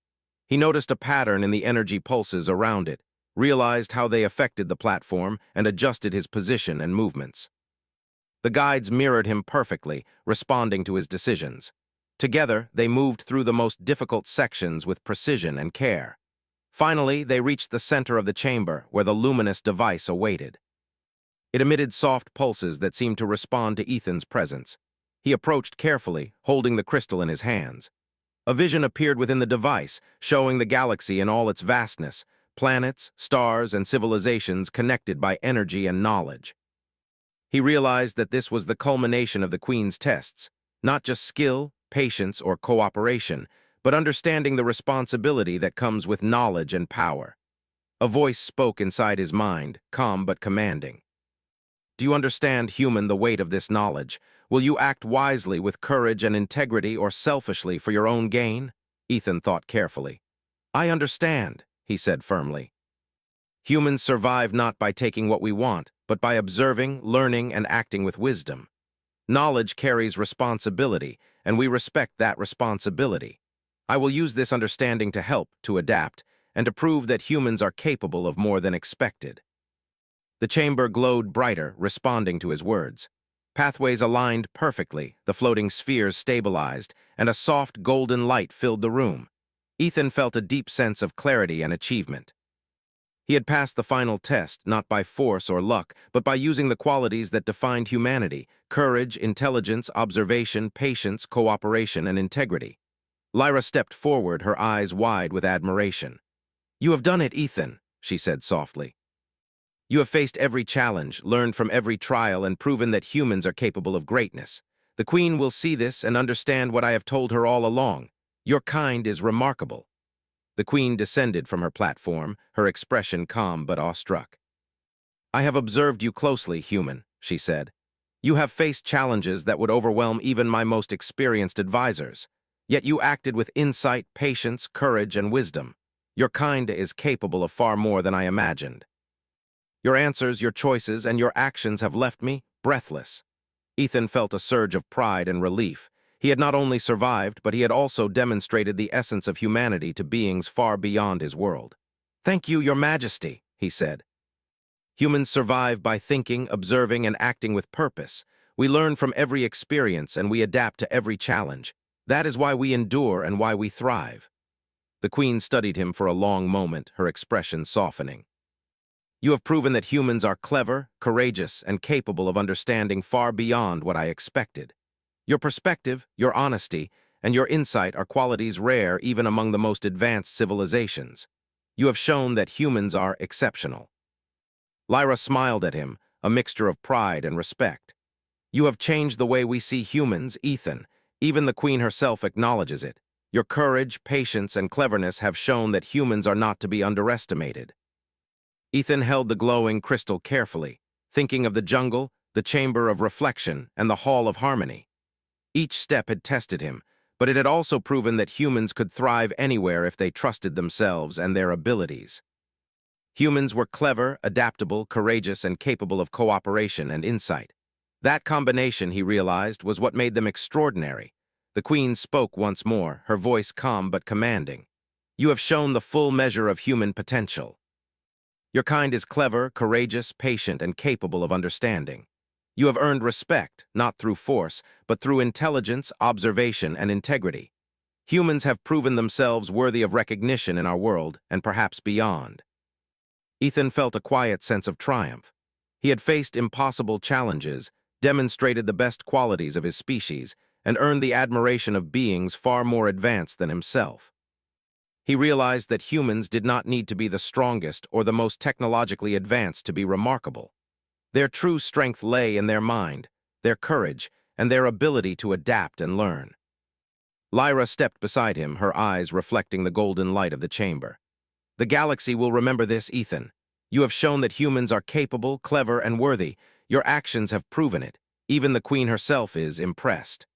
He noticed a pattern in the energy pulses around it, realized how they affected the platform, and adjusted his position and movements. The guides mirrored him perfectly, responding to his decisions. Together, they moved through the most difficult sections with precision and care. Finally, they reached the center of the chamber, where the luminous device awaited. It emitted soft pulses that seemed to respond to Ethan's presence. He approached carefully, holding the crystal in his hands. A vision appeared within the device, showing the galaxy in all its vastness, planets, stars, and civilizations connected by energy and knowledge. He realized that this was the culmination of the Queen's tests, not just skill, patience, or cooperation, but understanding the responsibility that comes with knowledge and power. A voice spoke inside his mind, calm but commanding. "Do you understand, human, the weight of this knowledge? Will you act wisely with courage and integrity, or selfishly for your own gain?" Ethan thought carefully. "I understand," he said firmly. "Humans survive not by taking what we want, but by observing, learning, and acting with wisdom. Knowledge carries responsibility, and we respect that responsibility. I will use this understanding to help, to adapt, and to prove that humans are capable of more than expected." The chamber glowed brighter, responding to his words. Pathways aligned perfectly, the floating spheres stabilized, and a soft golden light filled the room. Ethan felt a deep sense of clarity and achievement. He had passed the final test, not by force or luck, but by using the qualities that defined humanity: courage, intelligence, observation, patience, cooperation, and integrity. Lyra stepped forward, her eyes wide with admiration. "You have done it, Ethan," she said softly. "You have faced every challenge, learned from every trial, and proven that humans are capable of greatness. The Queen will see this and understand what I have told her all along. Your kind is remarkable." The Queen descended from her platform, her expression calm but awestruck. "I have observed you closely, human," she said. "You have faced challenges that would overwhelm even my most experienced advisors. Yet you acted with insight, patience, courage, and wisdom. Your kind is capable of far more than I imagined. Your answers, your choices, and your actions have left me breathless. Ethan felt a surge of pride and relief. He had not only survived, but he had also demonstrated the essence of humanity to beings far beyond his world. "Thank you, Your Majesty," he said. "Humans survive by thinking, observing, and acting with purpose. We learn from every experience and we adapt to every challenge. That is why we endure and why we thrive." The Queen studied him for a long moment, her expression softening. "You have proven that humans are clever, courageous, and capable of understanding far beyond what I expected. Your perspective, your honesty, and your insight are qualities rare even among the most advanced civilizations. You have shown that humans are exceptional." Lyra smiled at him, a mixture of pride and respect. "You have changed the way we see humans, Ethan. Even the Queen herself acknowledges it. Your courage, patience, and cleverness have shown that humans are not to be underestimated." Ethan held the glowing crystal carefully, thinking of the jungle, the chamber of reflection, and the hall of harmony. Each step had tested him, but it had also proven that humans could thrive anywhere if they trusted themselves and their abilities. Humans were clever, adaptable, courageous, and capable of cooperation and insight. That combination, he realized, was what made them extraordinary. The Queen spoke once more, her voice calm but commanding. "You have shown the full measure of human potential. Your kind is clever, courageous, patient, and capable of understanding. You have earned respect, not through force, but through intelligence, observation, and integrity. Humans have proven themselves worthy of recognition in our world, and perhaps beyond." Ethan felt a quiet sense of triumph. He had faced impossible challenges, demonstrated the best qualities of his species, and earned the admiration of beings far more advanced than himself. He realized that humans did not need to be the strongest or the most technologically advanced to be remarkable. Their true strength lay in their mind, their courage, and their ability to adapt and learn. Lyra stepped beside him, her eyes reflecting the golden light of the chamber. "The galaxy will remember this, Ethan. You have shown that humans are capable, clever, and worthy. Your actions have proven it. Even the Queen herself is impressed."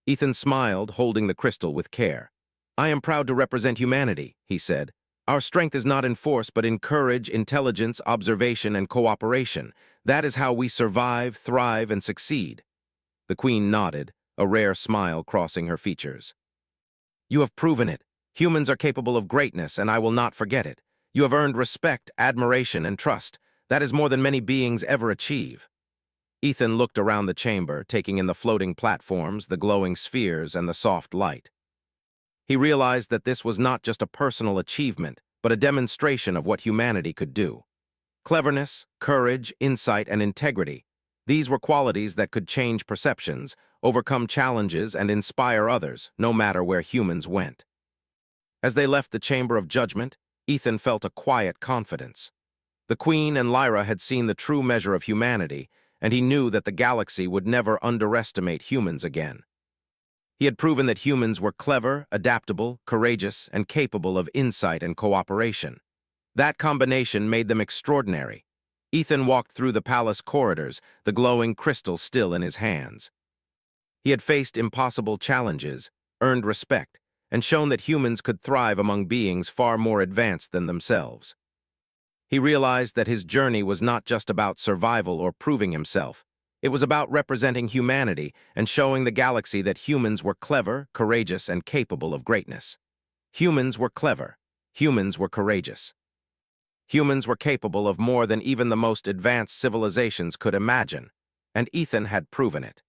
Ethan smiled, holding the crystal with care. "I am proud to represent humanity," he said. "Our strength is not in force, but in courage, intelligence, observation, and cooperation. That is how we survive, thrive, and succeed." The Queen nodded, a rare smile crossing her features. "You have proven it. Humans are capable of greatness, and I will not forget it. You have earned respect, admiration, and trust. That is more than many beings ever achieve." Ethan looked around the chamber, taking in the floating platforms, the glowing spheres, and the soft light. He realized that this was not just a personal achievement, but a demonstration of what humanity could do. Cleverness, courage, insight, and integrity. These were qualities that could change perceptions, overcome challenges, and inspire others, no matter where humans went. As they left the Chamber of Judgment, Ethan felt a quiet confidence. The Queen and Lyra had seen the true measure of humanity, and he knew that the galaxy would never underestimate humans again. He had proven that humans were clever, adaptable, courageous, and capable of insight and cooperation. That combination made them extraordinary. Ethan walked through the palace corridors, the glowing crystal still in his hands. He had faced impossible challenges, earned respect, and shown that humans could thrive among beings far more advanced than themselves. He realized that his journey was not just about survival or proving himself. It was about representing humanity and showing the galaxy that humans were clever, courageous, and capable of greatness. Humans were clever. Humans were courageous. Humans were capable of more than even the most advanced civilizations could imagine, and Ethan had proven it.